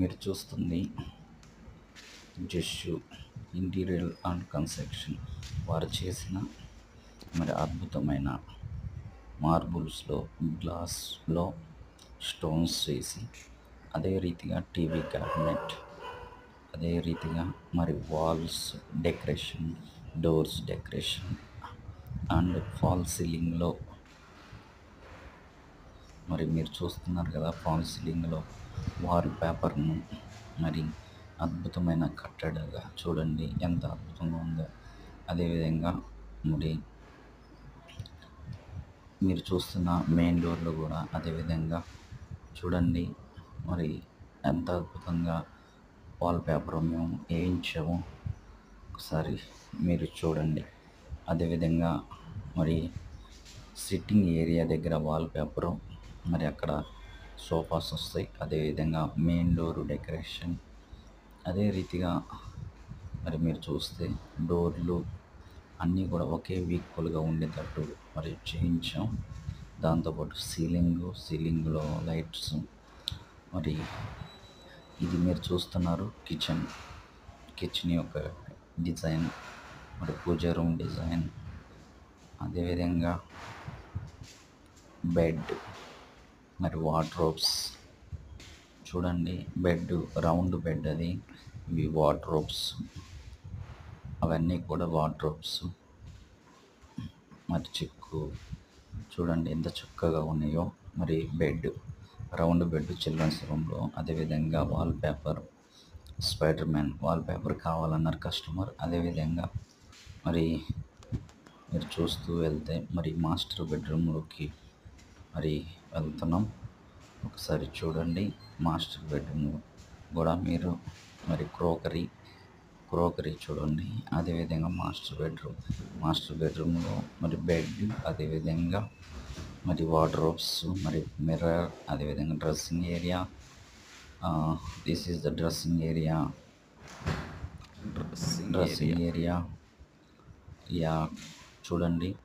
మీరు చూస్తుంది జస్సు interior and construction వారు చేసిన అద్భుతమైన మార్బుల్స్లో గ్లాస్లో స్టోన్స్ వేసి అదే రీతిగా టీవీ క్యాబినెట్, అదే రీతిగా walls decoration, doors decoration and fall సీలింగ్లో మీరు చూస్తున్నారు కదా, ఫాల్ సీలింగ్లో వాల్ పేపర్ను అద్భుతమైన కట్టడగా చూడండి ఎంత అద్భుతంగా ఉందో. అదేవిధంగా మరి మీరు చూస్తున్న మెయిన్ డోర్లో కూడా అదేవిధంగా చూడండి ఎంత అద్భుతంగా వాల్ పేపర్ మేము వేయించాము. ఒకసారి మీరు చూడండి. అదేవిధంగా సిట్టింగ్ ఏరియా దగ్గర వాల్ పేపరు అక్కడ సోఫాస్ వస్తాయి. అదేవిధంగా మెయిన్ డోరు డెకరేషన్, అదే రీతిగా మీరు చూస్తే డోర్లు అన్నీ కూడా ఒకే ఈక్వల్గా ఉండేటట్టు చేయించాం. దాంతోపాటు సీలింగ్లో లైట్స్, ఇది మీరు చూస్తున్నారు కిచెన్ యొక్క డిజైన్, పూజ రూమ్ డిజైన్, అదేవిధంగా బెడ్ వార్డ్రోబ్స్ చూడండి. బెడ్ రౌండ్ బెడ్, అది ఇవి వార్డ్రోబ్స్, అవన్నీ కూడా వార్డ్రోబ్స్ చెక్కు చూడండి ఎంత చక్కగా ఉన్నాయో. బెడ్ రౌండ్ బెడ్ చిల్డ్రన్స్ రూమ్లో. అదేవిధంగా wall paper spider man wall paper కావాలన్నారు కస్టమర్. అదేవిధంగా మీరు చూస్తూ వెళ్తే మాస్టర్ బెడ్రూమ్లోకి వెళ్తున్నాం. ఒకసారి చూడండి. మాస్టర్ బెడ్రూమ్ కూడా మీరు క్రోకరీ చూడండి. అదేవిధంగా మాస్టర్ బెడ్రూమ్లో బెడ్, అదేవిధంగా వార్డ్రోబ్స్, మిర్రర్, అదేవిధంగా dressing area. This is the dressing area. Yeah చూడండి.